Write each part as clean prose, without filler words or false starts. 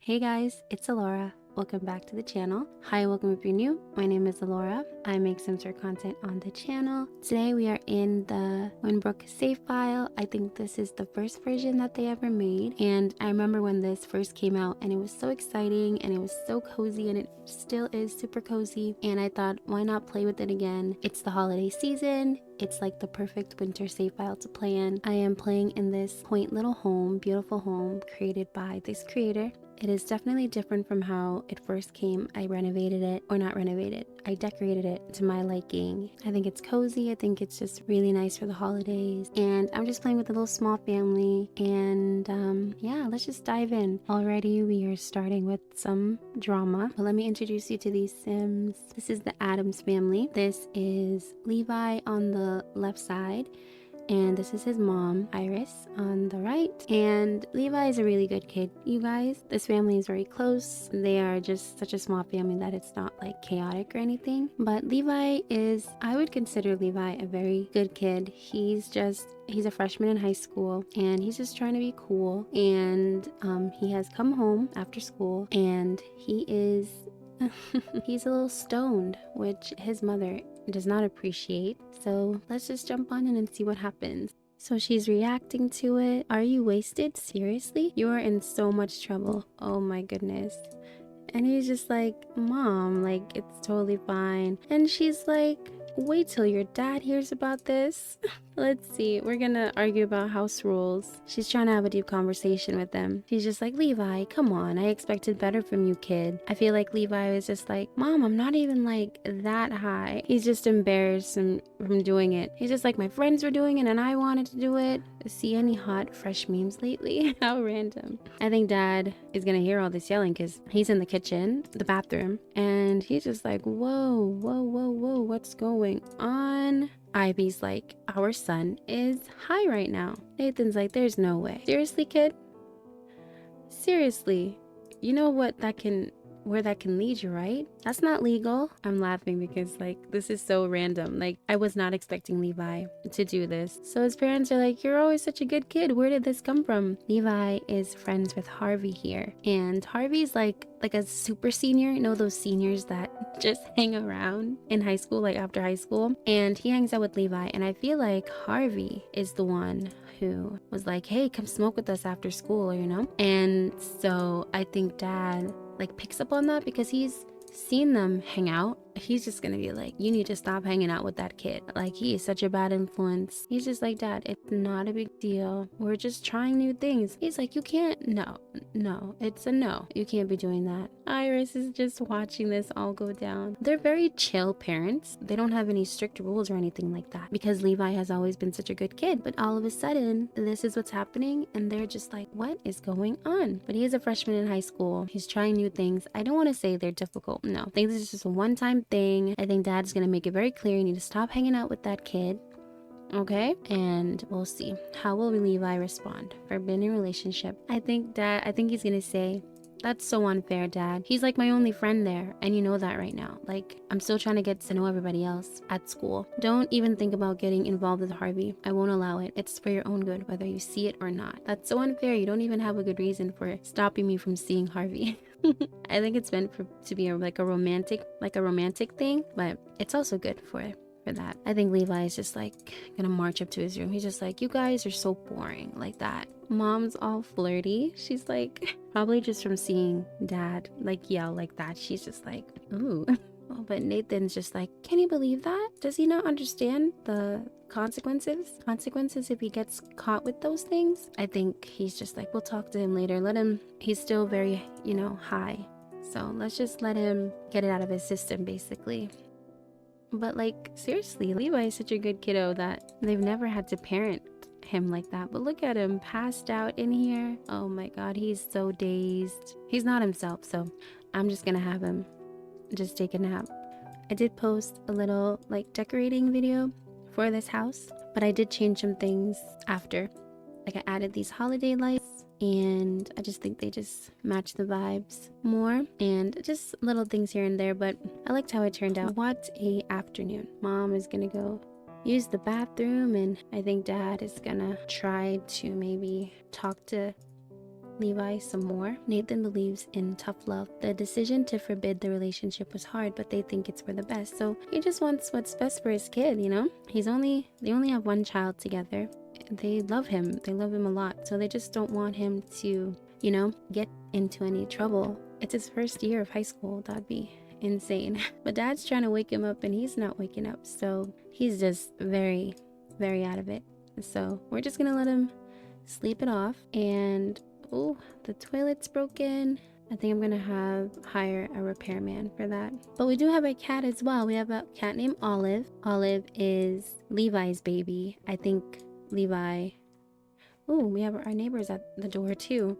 Hey guys, it's 𝘮𝘮𝑦𝑎. Welcome back to the channel. Hi, welcome if you're new. My name is 𝘮𝘮𝑦𝑎. I make Sims content on the channel. Today we are in the 𝘮𝘮𝑦𝑎 save file. I think this is the first version that they ever made. And I remember when this first came out and it was so exciting and it was so cozy, and it still is super cozy. And I thought, why not play with it again? It's the holiday season. It's like the perfect winter save file to play in. I am playing in this quaint little home, beautiful home created by this creator. It is definitely different from how it first came. I renovated it, or not renovated, I decorated it to my liking. I think it's cozy. I think it's just really nice for the holidays. And I'm just playing with a little small family. And yeah, let's just dive in. Already we are starting with some drama. But let me introduce you to these Sims. This is the Addams family. This is Levi on the left side. And this is his mom, Iris, on the right. And Levi is a really good kid, you guys. This family is very close. They are just such a small family that it's not like chaotic or anything. But Levi is, I would consider Levi a very good kid. He's a freshman in high school and he's just trying to be cool. And he has come home after school and he is he's a little stoned, which his mother does not appreciate. So let's just jump on in and see what happens. So she's reacting to it. Are you wasted? Seriously? You are in so much trouble. Oh my goodness. And he's just like, Mom, like, it's totally fine. And she's like, wait till your dad hears about this. Let's see, we're gonna argue about house rules. She's trying to have a deep conversation with them. She's just like, Levi, come on, I expected better from you, kid. I feel like Levi was just like, Mom, I'm not even like that high. He's just embarrassed from doing it. He's just like, my friends were doing it and I wanted to do it. See any hot fresh memes lately? How random. I think dad is gonna hear all this yelling because he's in the kitchen, the bathroom, and he's just like, whoa, what's going on? Ivy's like, our son is high right now. Nathan's like, there's no way. Seriously, kid? Seriously? You know where that can lead you, right? That's not legal. I'm laughing because like this is so random. Like I was not expecting Levi to do this. So his parents are like, you're always such a good kid. Where did this come from? Levi is friends with Harvey here. And Harvey's like a super senior. You know those seniors that just hang around in high school, like after high school? And he hangs out with Levi. And I feel like Harvey is the one who was like, hey, come smoke with us after school, you know? And so I think dad like picks up on that because he's seen them hang out. He's just gonna be like, you need to stop hanging out with that kid. Like he is such a bad influence. He's just like, Dad, it's not a big deal. We're just trying new things. He's like, you can't, no, it's a no. You can't be doing that. Iris is just watching this all go down. They're very chill parents. They don't have any strict rules or anything like that because Levi has always been such a good kid. But all of a sudden, this is what's happening and they're just like, what is going on? But he is a freshman in high school. He's trying new things. I don't want to say they're difficult. No, I think this is just a one-time thing. I think dad's gonna make it very clear you need to stop hanging out with that kid. Okay, and we'll see. How will Levi respond? Forbidden relationship. I think he's gonna say, that's so unfair, Dad. He's like my only friend there, and you know that right now. Like, I'm still trying to get to know everybody else at school. Don't even think about getting involved with Harvey. I won't allow it. It's for your own good, whether you see it or not. That's so unfair. You don't even have a good reason for stopping me from seeing Harvey. I think it's meant to be like a romantic thing, but it's also good for that. I think Levi is just like gonna march up to his room. He's just like, you guys are so boring like that. Mom's all flirty. She's like, probably just from seeing dad like yell like that. She's just like, ooh. Oh, but Nathan's just like, can you believe that? Does he not understand the consequences if he gets caught with those things? I think he's just like, we'll talk to him later. Let him, he's still very, you know, high. So let's just let him get it out of his system, basically. But like, seriously, Levi is such a good kiddo that they've never had to parent him like that. But look at him, passed out in here. Oh my God, he's so dazed. He's not himself, so I'm just gonna have him just take a nap. I did post a little like decorating video for this house, but I did change some things after. Like I added these holiday lights and I just think they just match the vibes more, and just little things here and there, but I liked how it turned out. What a afternoon. Mom is gonna go use the bathroom and I think dad is gonna try to maybe talk to Levi some more. Nathan believes in tough love. The decision to forbid the relationship was hard, but they think it's for the best. So he just wants what's best for his kid, you know? They only have one child together. They love him. They love him a lot. So they just don't want him to, you know, get into any trouble. It's his first year of high school. That'd be insane. But dad's trying to wake him up and he's not waking up. So he's just very, very out of it. So we're just gonna let him sleep it off. And oh, the toilet's broken. I think I'm gonna hire a repairman for that. But we do have a cat as well. We have a cat named Olive. Olive is Levi's baby. I think Levi. Oh, we have our neighbors at the door too.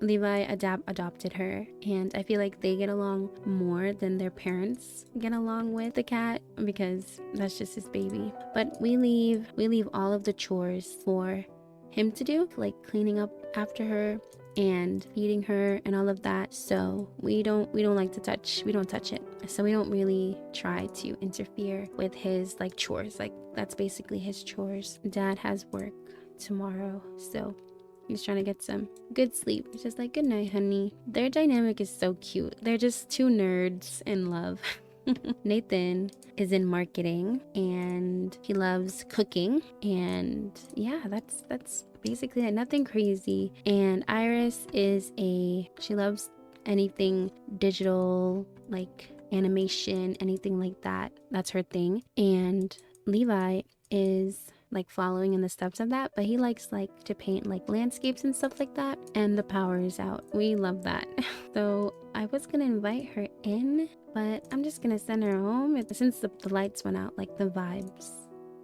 Levi adopted her, and I feel like they get along more than their parents get along with the cat, because that's just his baby. But we leave all of the chores for him to do, like cleaning up after her and feeding her and all of that. So we don't like to touch it. So we don't really try to interfere with his like chores. Like that's basically his chores. Dad has work tomorrow, so he's trying to get some good sleep. He's just like, good night, honey. Their dynamic is so cute. They're just two nerds in love. Nathan is in marketing and he loves cooking, and yeah, that's basically it. Nothing crazy. And Iris she loves anything digital, like animation, anything like that. That's her thing. And Levi is like following in the steps of that, but he likes like to paint like landscapes and stuff like that, and the power is out. We love that. So I was gonna invite her in, but I'm just gonna send her home. Since the lights went out, like the vibes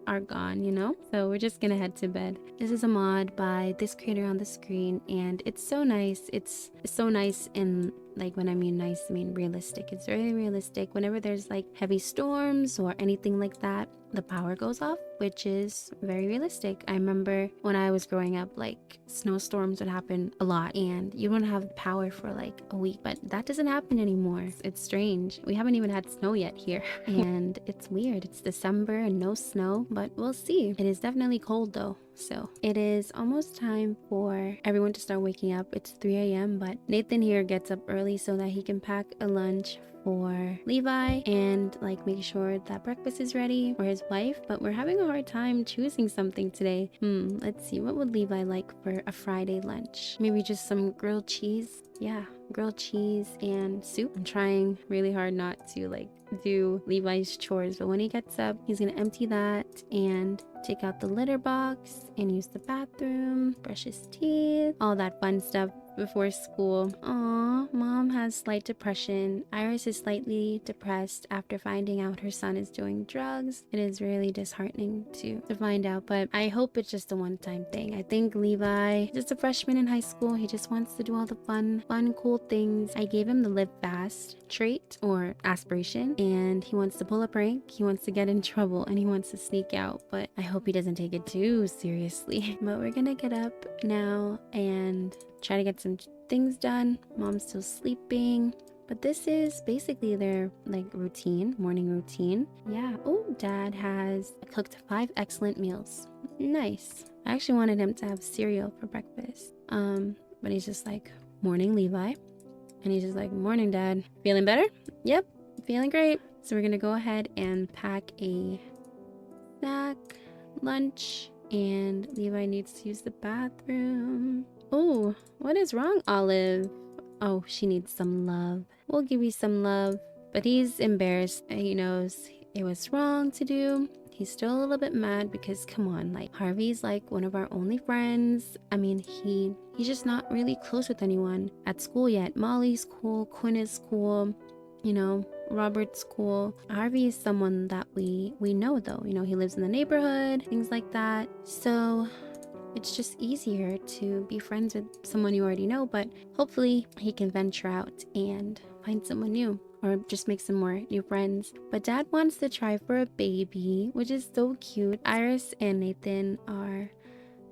are gone, you know? So we're just gonna head to bed. This is a mod by this creator on the screen, and it's so nice. It's so nice, in like, when I mean nice, I mean realistic. It's very realistic. Whenever there's like heavy storms or anything like that, the power goes off, which is very realistic. I remember when I was growing up, like snowstorms would happen a lot and you wouldn't have power for like a week, but that doesn't happen anymore. It's strange. We haven't even had snow yet here and it's weird. It's December and no snow, but we'll see. It is definitely cold though. So it is almost time for everyone to start waking up. It's 3 a.m. but Nathan here gets up early so that he can pack a lunch for Levi and like make sure that breakfast is ready for his wife. But we're having a hard time choosing something today. Let's see, what would Levi like for a Friday lunch? Maybe just some grilled cheese. Yeah, grilled cheese and soup. I'm trying really hard not to like do Levi's chores, but when he gets up, he's gonna empty that and take out the litter box and use the bathroom, brush his teeth, all that fun stuff before school. Aw, mom has slight depression. Iris is slightly depressed after finding out her son is doing drugs. It is really disheartening to find out, but I hope it's just a one-time thing. I think Levi is just a freshman in high school. He just wants to do all the fun, cool things. I gave him the live fast trait or aspiration, and he wants to pull a prank, he wants to get in trouble, and he wants to sneak out, but I hope he doesn't take it too seriously. But we're gonna get up now and try to get some things done. Mom's still sleeping, but this is basically their like morning routine. Yeah. Oh, dad has cooked 5 excellent meals. Nice. I actually wanted him to have cereal for breakfast, but he's just like, morning Levi, and he's just like, morning dad. Feeling better? Yep, feeling great. So we're gonna go ahead and pack a snack, lunch, and Levi needs to use the bathroom. Oh, what is wrong, Olive? Oh, she needs some love. We'll give you some love. But he's embarrassed. He knows it was wrong to do. He's still a little bit mad because, come on, like, Harvey's like one of our only friends. I mean, he's just not really close with anyone at school yet. Molly's cool, Quinn is cool, you know, Robert's cool. Harvey is someone that we know though. You know, he lives in the neighborhood, things like that. So it's just easier to be friends with someone you already know, but hopefully he can venture out and find someone new or just make some more new friends. But dad wants to try for a baby, which is so cute. Iris and Nathan are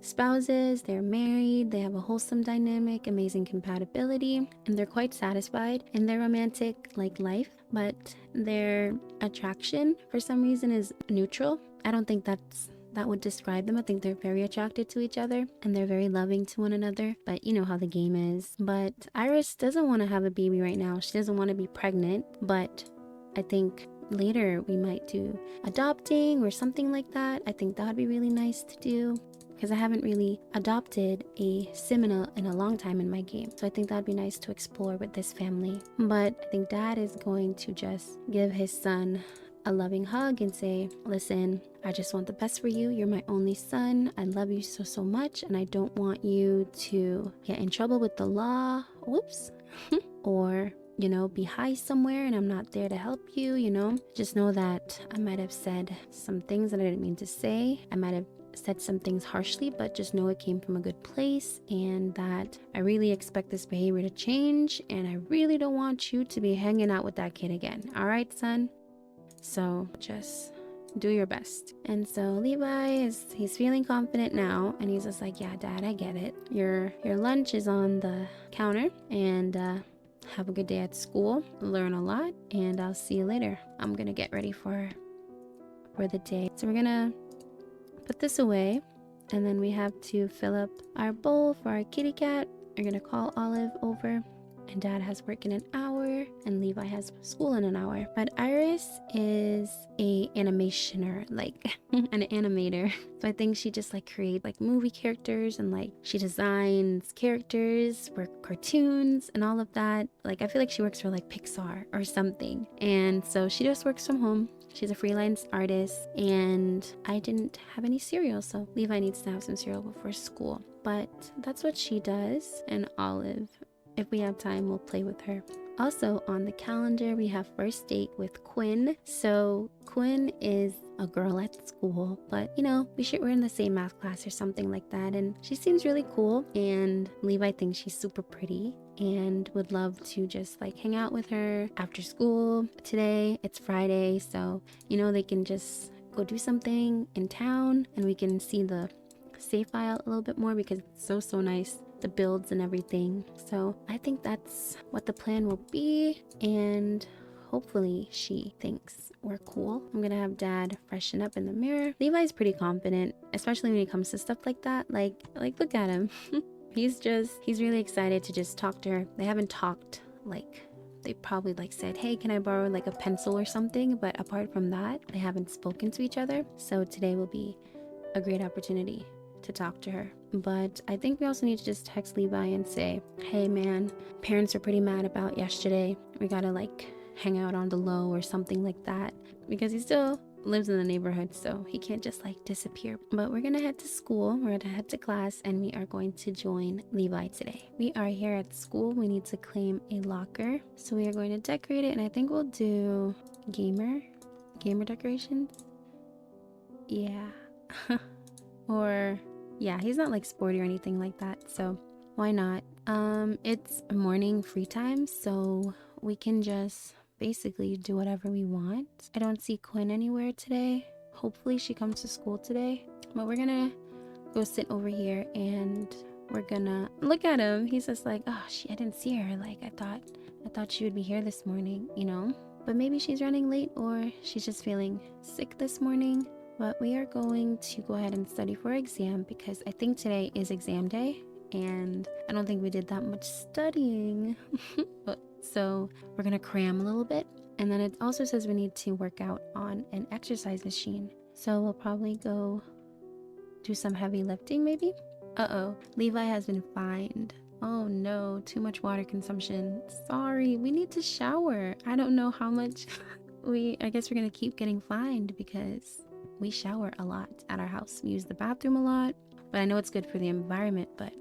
spouses, they're married, they have a wholesome dynamic, amazing compatibility, and they're quite satisfied in their romantic like life, but their attraction for some reason is neutral. I don't think that's that would describe them. I think they're very attracted to each other and they're very loving to one another, but you know how the game is. But Iris doesn't want to have a baby right now. She doesn't want to be pregnant, but I think later we might do adopting or something like that. I think that would be really nice to do, because I haven't really adopted a 𝘮𝘰𝘓 in a long time in my game. So I think that'd be nice to explore with this family. But I think dad is going to just give his son a loving hug and say, listen, I just want the best for you. You're my only son. I love you so, so much. And I don't want you to get in trouble with the law. Whoops. Or, you know, be high somewhere and I'm not there to help you, you know. Just know that I might have said some things that I didn't mean to say. I might have said some things harshly, but just know it came from a good place, and that I really expect this behavior to change, and I really don't want you to be hanging out with that kid again. All right, son? So just do your best. And so Levi he's feeling confident now, and he's just like, yeah, dad, I get it. Your lunch is on the counter, and have a good day at school. Learn a lot, and I'll see you later. I'm gonna get ready for the day. So we're gonna put this away, and then we have to fill up our bowl for our kitty cat. We're gonna call Olive over, and dad has work in an hour and Levi has school in an hour. But Iris is a animationer, like an animator. So I think she just like create like movie characters, and like she designs characters for cartoons and all of that. Like I feel like she works for like Pixar or something. And so she just works from home. She's a freelance artist, and I didn't have any cereal, so Levi needs to have some cereal before school. But that's what she does. And Olive, if we have time, we'll play with her. Also on the calendar, we have first date with Quinn. So Quinn is a girl at school, but you know, we're in the same math class or something like that, and she seems really cool, and Levi thinks she's super pretty and would love to just like hang out with her after school. Today it's Friday, so you know, they can just go do something in town, and we can see the save file a little bit more, because it's so nice, the builds and everything. So I think that's what the plan will be, and hopefully she thinks we're cool. I'm gonna have dad freshen up in the mirror. Levi's pretty confident, especially when it comes to stuff like that. Like look at him. He's really excited to just talk to her. They haven't talked, like they probably like said, hey, can I borrow like a pencil or something, but apart from that, they haven't spoken to each other. So today will be a great opportunity to talk to her. But I think we also need to just text Levi and say, hey man, parents are pretty mad about yesterday. We gotta like hang out on the low or something like that, because he still lives in the neighborhood, so he can't just like disappear. But we're gonna head to school, we're gonna head to class, and we are going to join Levi today. We are here at school. We need to claim a locker, so we are going to decorate it, and I think we'll do gamer decorations. Yeah. Or yeah, he's not like sporty or anything like that, so why not? It's morning free time, so we can just basically do whatever we want. I don't see Quinn anywhere today. Hopefully she comes to school today. But we're gonna go sit over here, and we're gonna look at him. He's just like, oh, I didn't see her. Like I thought she would be here this morning, you know? But maybe she's running late, or she's just feeling sick this morning. But we are going to go ahead and study for exam, because I think today is exam day, and I don't think we did that much studying. So we're gonna cram a little bit, and then it also says we need to work out on an exercise machine. So we'll probably go do some heavy lifting maybe. Uh-oh, Levi has been fined. Oh no, too much water consumption. Sorry, we need to shower. I don't know how much I guess we're gonna keep getting fined, because we shower a lot at our house. We use the bathroom a lot, but I know it's good for the environment, but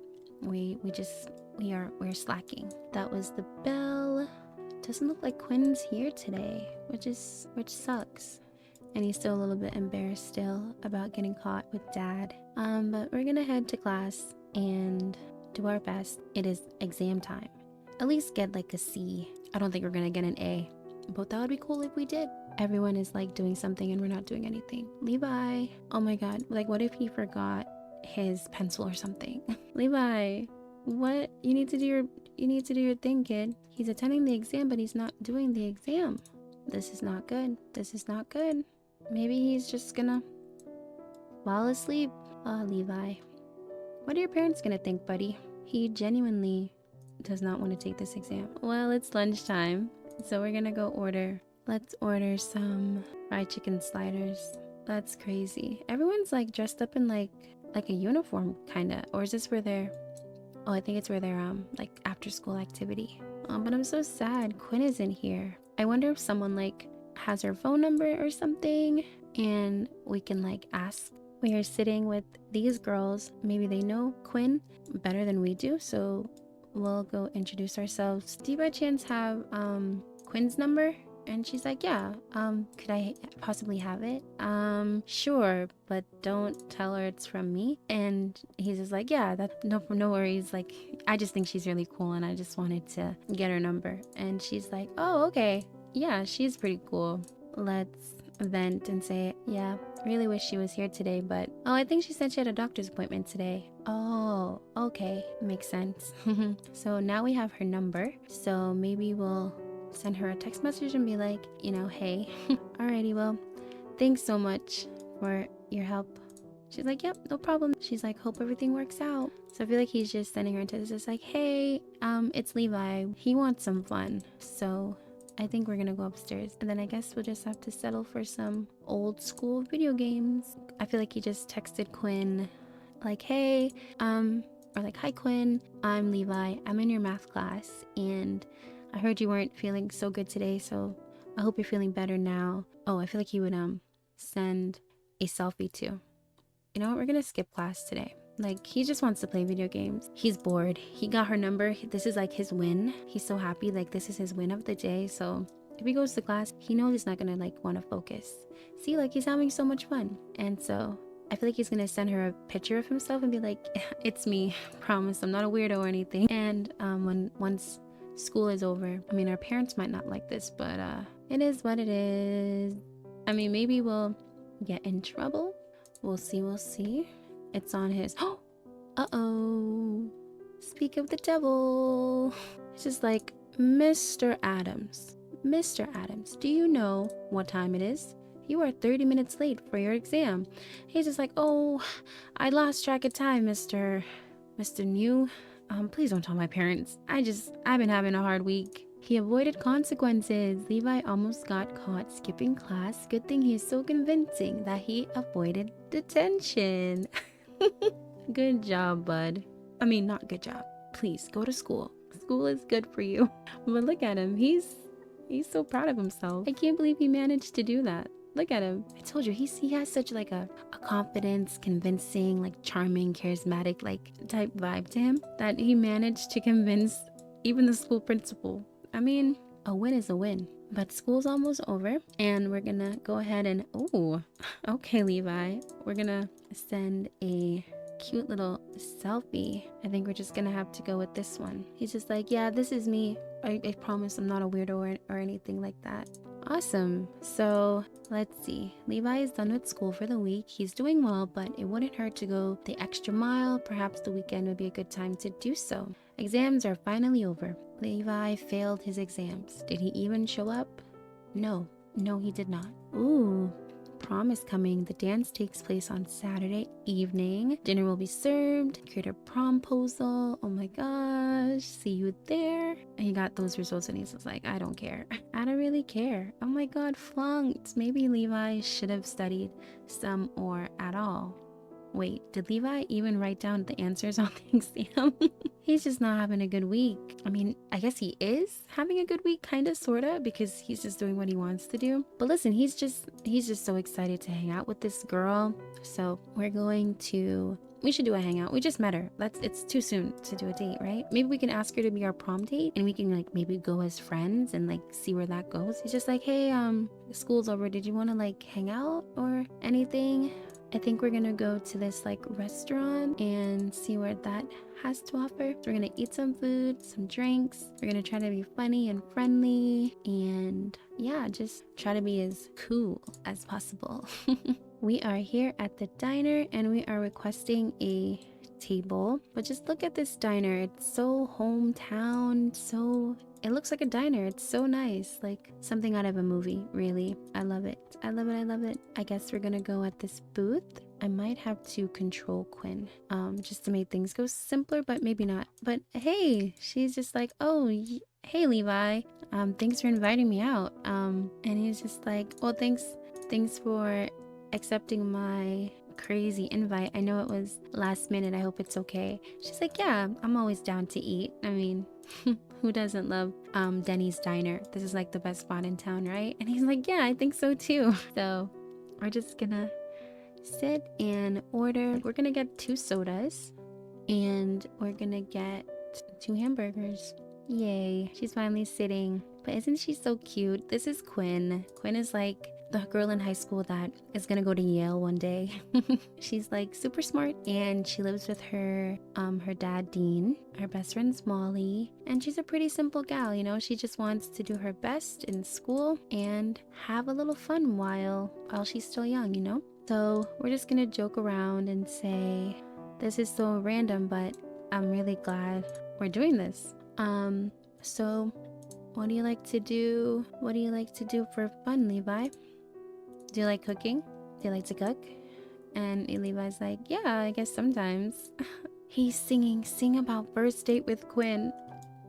we're slacking. That was the bell. Doesn't look like Quinn's here today, which sucks. And he's still a little bit embarrassed still about getting caught with dad. But we're gonna head to class and do our best. It is exam time. At least get like a C. I don't think we're gonna get an A, but that would be cool if we did. Everyone is like doing something and we're not doing anything. Levi, oh my god, like what if he forgot his pencil or something? Levi, what? You need to do your thing, kid. He's attending the exam, but he's not doing the exam. This is not good. This is not good. Maybe he's just gonna while asleep. Oh, Levi. What are your parents gonna think, buddy? He genuinely does not want to take this exam. Well, it's lunchtime, so we're gonna go order. Let's order some fried chicken sliders. That's crazy. Everyone's like dressed up in like a uniform kinda. Or is this where they're, oh, I think it's where they're like after school activity. But I'm so sad Quinn isn't here. I wonder if someone like has her phone number or something and we can like ask. We are sitting with these girls. Maybe they know Quinn better than we do, so we'll go introduce ourselves. Do you by chance have Quinn's number? And she's like, yeah, could I possibly have it? Sure, but don't tell her it's from me. And he's just like, yeah, that no worries. Like, I just think she's really cool and I just wanted to get her number. And she's like, oh, okay. Yeah, she's pretty cool. Let's vent and say, yeah, really wish she was here today, but oh, I think she said she had a doctor's appointment today. Oh, okay, makes sense. So now we have her number, so maybe we'll send her a text message and be like, you know, hey. Alrighty, well, thanks so much for your help. She's like, yep, no problem. She's like, hope everything works out. So I feel like he's just sending her a text, just like, hey, it's Levi, he wants some fun, so I think we're gonna go upstairs, and then I guess we'll just have to settle for some old school video games. I feel like he just texted Quinn like, hey, or like, hi Quinn, I'm Levi, I'm in your math class, and I heard you weren't feeling so good today, so I hope you're feeling better now. Oh, I feel like he would send a selfie too. You know what, we're gonna skip class today. Like, he just wants to play video games. He's bored. He got her number. This is like his win. He's so happy. Like, this is his win of the day. So if he goes to class, he knows he's not gonna like want to focus. See, like, he's having so much fun. And so I feel like he's gonna send her a picture of himself and be like, it's me. Promise, I'm not a weirdo or anything. And once school is over, I mean, our parents might not like this, but it is what it is. I mean, maybe we'll get in trouble. We'll see. It's on his, uh-oh, speak of the devil. It's just like, Mr. Adams, do you know what time it is? You are 30 minutes late for your exam. He's just like, oh, I lost track of time, Mr. New. Please don't tell my parents. I've been having a hard week. He avoided consequences. Levi almost got caught skipping class. Good thing he's so convincing that he avoided detention. Good job, bud. I mean, not good job. Please go to school. School is good for you. But look at him. He's so proud of himself. I can't believe he managed to do that. Look at him. I told you, he has such like a confidence, convincing, like charming, charismatic, like type vibe to him that he managed to convince even the school principal. I mean, a win is a win. But school's almost over and we're gonna go ahead and, oh, okay, Levi, we're gonna send a cute little selfie. I think we're just gonna have to go with this one. He's just like, yeah, this is me. I promise I'm not a weirdo or anything like that. Awesome. So let's see. Levi is done with school for the week. He's doing well, but it wouldn't hurt to go the extra mile. Perhaps the weekend would be a good time to do so. Exams are finally over. Levi failed his exams. Did he even show up? No, he did not. Ooh, prom is coming. The dance takes place on Saturday evening. Dinner will be served. Create a promposal. Oh my gosh, see you there. And he got those results and he's just like, I don't care. I don't really care. Oh my god, flunked. Maybe Levi should have studied some or at all. Wait, did Levi even write down the answers on the exam? He's just not having a good week. I mean, I guess he is having a good week, kind of, sort of, because he's just doing what he wants to do. But listen, he's just so excited to hang out with this girl. So we should do a hangout. We just met her. It's too soon to do a date, right? Maybe we can ask her to be our prom date and we can like maybe go as friends and like see where that goes. He's just like, hey, school's over. Did you want to like hang out or anything? I think we're gonna go to this like restaurant and see what that has to offer. So we're gonna eat some food, some drinks. We're gonna try to be funny and friendly and yeah, just try to be as cool as possible. We are here at the diner and we are requesting a table, but just look at this diner. It's so hometown, it looks like a diner. It's so nice, like something out of a movie, really. I love it. I love it. I guess we're gonna go at this booth I might have to control Quinn, just to make things go simpler, but maybe not. But hey, she's just like, oh, hey Levi, thanks for inviting me out. And he's just like, well, thanks for accepting my crazy invite. I know it was last minute. I hope it's okay. She's like, yeah, I'm always down to eat. I mean, who doesn't love Denny's Diner? This is like the best spot in town, right? And he's like, yeah, I think so too. So we're just gonna sit and order. We're gonna get 2 sodas and we're gonna get 2 hamburgers. Yay, she's finally sitting. But isn't she so cute? This is Quinn. Quinn is like the girl in high school that is gonna go to Yale one day. She's like super smart and she lives with her dad Dean, her best friend's Molly, and she's a pretty simple gal, you know. She just wants to do her best in school and have a little fun while she's still young, you know. So we're just gonna joke around and say this is so random, but I'm really glad we're doing this. So what do you like to do? What do you like to do for fun, Levi? Do you like cooking? Do you like to cook? And Levi's like, yeah, I guess sometimes. He's singing Sing About First Date with Quinn.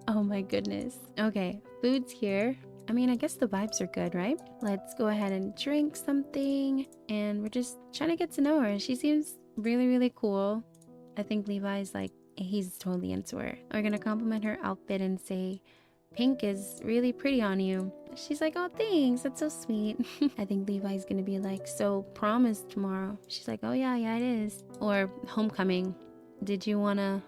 Oh my goodness. Okay, food's here. I mean, I guess the vibes are good, right? Let's go ahead and drink something. And we're just trying to get to know her. She seems really, really cool. I think Levi's like, he's totally into her. We're gonna compliment her outfit and say, pink is really pretty on you. She's like, oh, thanks, that's so sweet. I think Levi's gonna be like, so prom is tomorrow. She's like, oh yeah, it is. Or homecoming. Did you wanna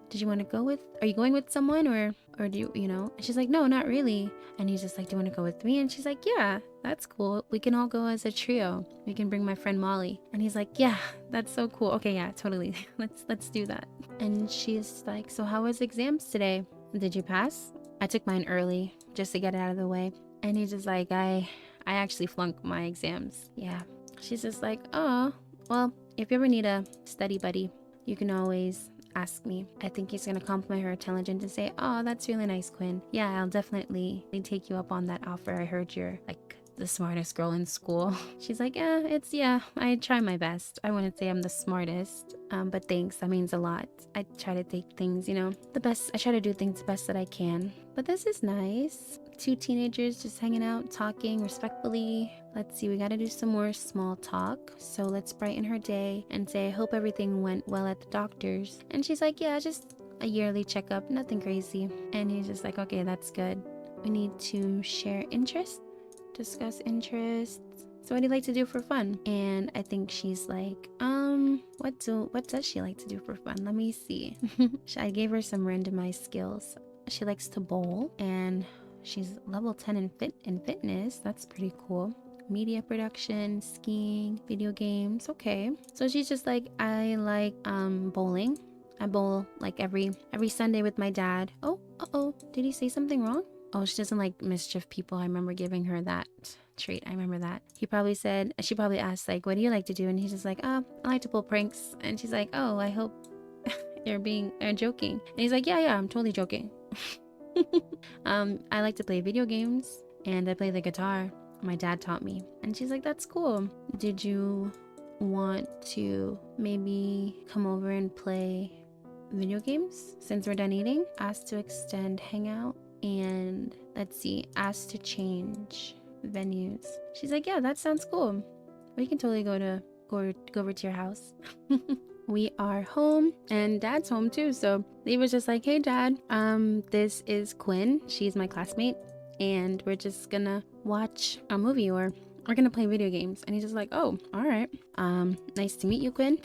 go with, are you going with someone or do you know? And she's like, no, not really. And he's just like, do you wanna go with me? And she's like, yeah, that's cool. We can all go as a trio. We can bring my friend Molly. And he's like, yeah, that's so cool. Okay, yeah, totally. Let's do that. And she's like, so how was exams today? Did you pass? I took mine early just to get it out of the way. And he's just like, I actually flunked my exams. Yeah. She's just like, oh, well, if you ever need a study buddy, you can always ask me. I think he's gonna compliment her intelligence and say, oh, that's really nice, Quinn. Yeah, I'll definitely take you up on that offer. I heard you're like the smartest girl in school. She's like, yeah, I try my best. I wouldn't say I'm the smartest, but thanks, that means a lot. I try to take things, you know, the best. I try to do things the best that I can. But this is nice. 2 teenagers just hanging out, talking respectfully. Let's see, we gotta do some more small talk. So let's brighten her day and say, I hope everything went well at the doctor's. And she's like, yeah, just a yearly checkup, nothing crazy. And he's just like, okay, that's good. We need to share interests, discuss interests. So what do you like to do for fun? And I think she's like, what does she like to do for fun? Let me see. I gave her some randomized skills. She likes to bowl and she's level 10 in fitness. That's pretty cool. Media production, skiing, video games. Okay. So she's just like, I like bowling. I bowl like every Sunday with my dad. Oh, did he say something wrong? Oh, she doesn't like mischief people. I remember giving her that trait. I remember that. She probably asked like, what do you like to do? And he's just like, I like to pull pranks. And she's like, oh, I hope you're joking. And he's like, yeah, I'm totally joking. I like to play video games and I play the guitar. My dad taught me. And she's like, that's cool. Did you want to maybe come over and play video games since we're done eating? Asked to extend hangout and let's see, asked to change venues. She's like, yeah, that sounds cool. We can totally go over to your house. We are home and dad's home too. So Lee was just like, hey dad, this is Quinn. She's my classmate and we're just gonna watch a movie or we're gonna play video games. And he's just like, oh, all right. Nice to meet you, Quinn.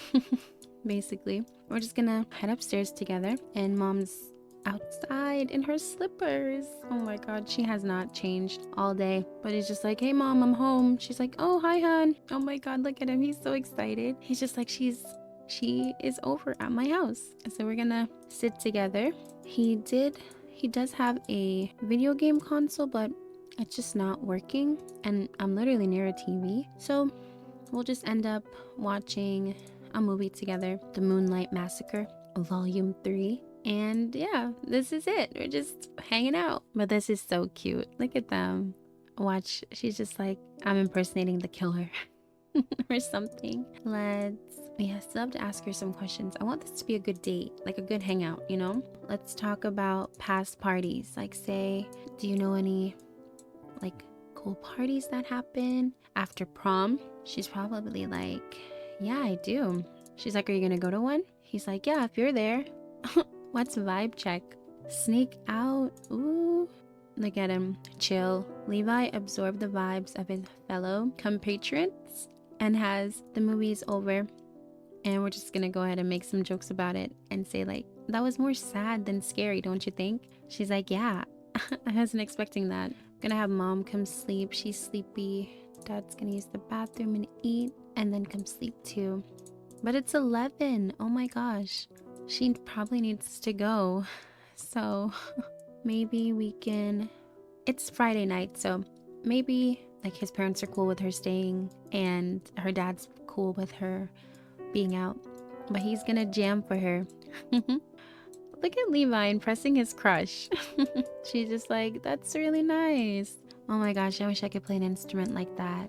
Basically, we're just gonna head upstairs together and mom's outside in her slippers. Oh my god, she has not changed all day. But he's just like, hey mom, I'm home. She's like, oh, hi hon. Oh my god, look at him. He's so excited. He's just like, she is over at my house. So we're gonna sit together. He does have a video game console, but it's just not working. And I'm literally near a TV. So we'll just end up watching a movie together. The Moonlight Massacre, Volume 3. And yeah, this is it. We're just hanging out. But this is so cute. Look at them. Watch, she's just like, I'm impersonating the killer or something. Let's We still have to ask her some questions. I want this to be a good date, like a good hangout, you know? Let's talk about past parties. Like, say, do you know any like cool parties that happen after prom? She's probably like, yeah, I do. She's like, are you gonna go to one? He's like, yeah, if you're there. What's vibe check? Sneak out. Ooh. Look at him. Chill. Levi absorbed the vibes of his fellow compatriots and has the movie's over. And we're just gonna go ahead and make some jokes about it and say like, that was more sad than scary, don't you think? She's like, yeah. I wasn't expecting that. Gonna have mom come sleep. She's sleepy. Dad's gonna use the bathroom and eat and then come sleep too. But it's 11. Oh my gosh. She probably needs to go. So maybe we can... It's Friday night, so maybe like his parents are cool with her staying and her dad's cool with her being out, but he's gonna jam for her. Look at Levi impressing his crush. She's just like, that's really nice. Oh my gosh, I wish I could play an instrument like that.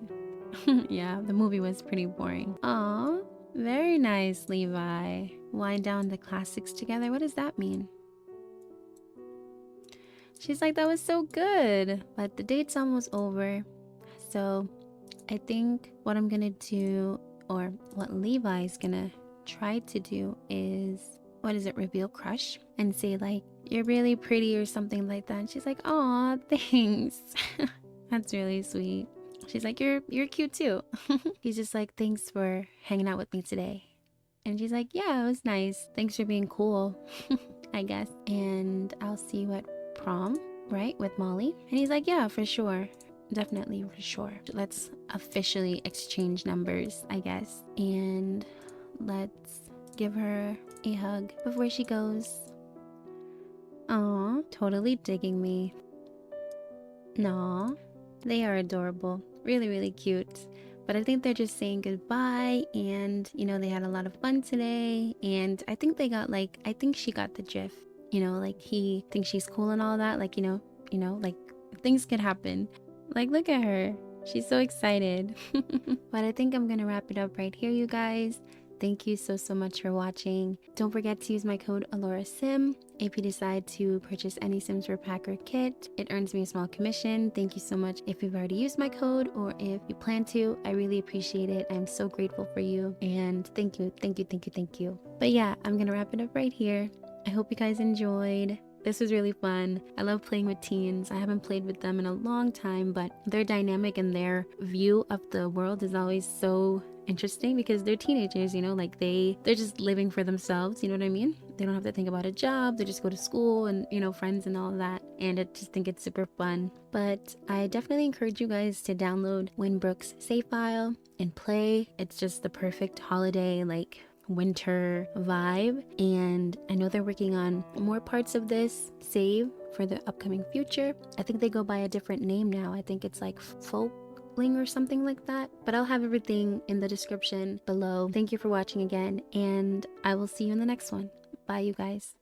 Yeah, the movie was pretty boring. Aw, very nice, Levi. Wind down the classics together. What does that mean? She's like, that was so good. But the date's almost over. So I think what I'm gonna do, or what Levi's gonna try to do is, what is it, reveal crush? And say like, you're really pretty or something like that. And she's like, aw, thanks. That's really sweet. She's like, you're cute too. He's just like, thanks for hanging out with me today. And she's like, yeah, it was nice. Thanks for being cool, I guess. And I'll see you at prom, right, with Molly? And he's like, yeah, for sure. Definitely, for sure. Let's officially exchange numbers, I guess. And let's give her a hug before she goes. Aw, totally digging me. Aw, they are adorable. Really, really cute. But I think they're just saying goodbye, and you know, they had a lot of fun today. And I think they got like, I think she got the gif. You know, like he thinks she's cool and all that. Like, you know, like things could happen. Like, look at her. She's so excited. But I think I'm gonna wrap it up right here, you guys. Thank you so much for watching. Don't forget to use my code ALORASIM if you decide to purchase any Sims 4 pack or kit. It earns me a small commission. Thank you so much if you've already used my code, or if you plan to. I really appreciate it. I'm so grateful for you, and thank you. But yeah, I'm gonna wrap it up right here. I hope you guys enjoyed. This was really fun. I love playing with teens. I haven't played with them in a long time, but their dynamic and their view of the world is always so interesting because they're teenagers, you know, like they're just living for themselves, you know what I mean? They don't have to think about a job. They just go to school and, you know, friends and all of that. And I just think it's super fun. But I definitely encourage you guys to download Winbrook's save file and play. It's just the perfect holiday, like winter vibe. And I know they're working on more parts of this save for the upcoming future. I think they go by a different name now. I think it's like Folkling or something like that, but I'll have everything in the description below. Thank you for watching again, and I will see you in the next one. Bye, you guys.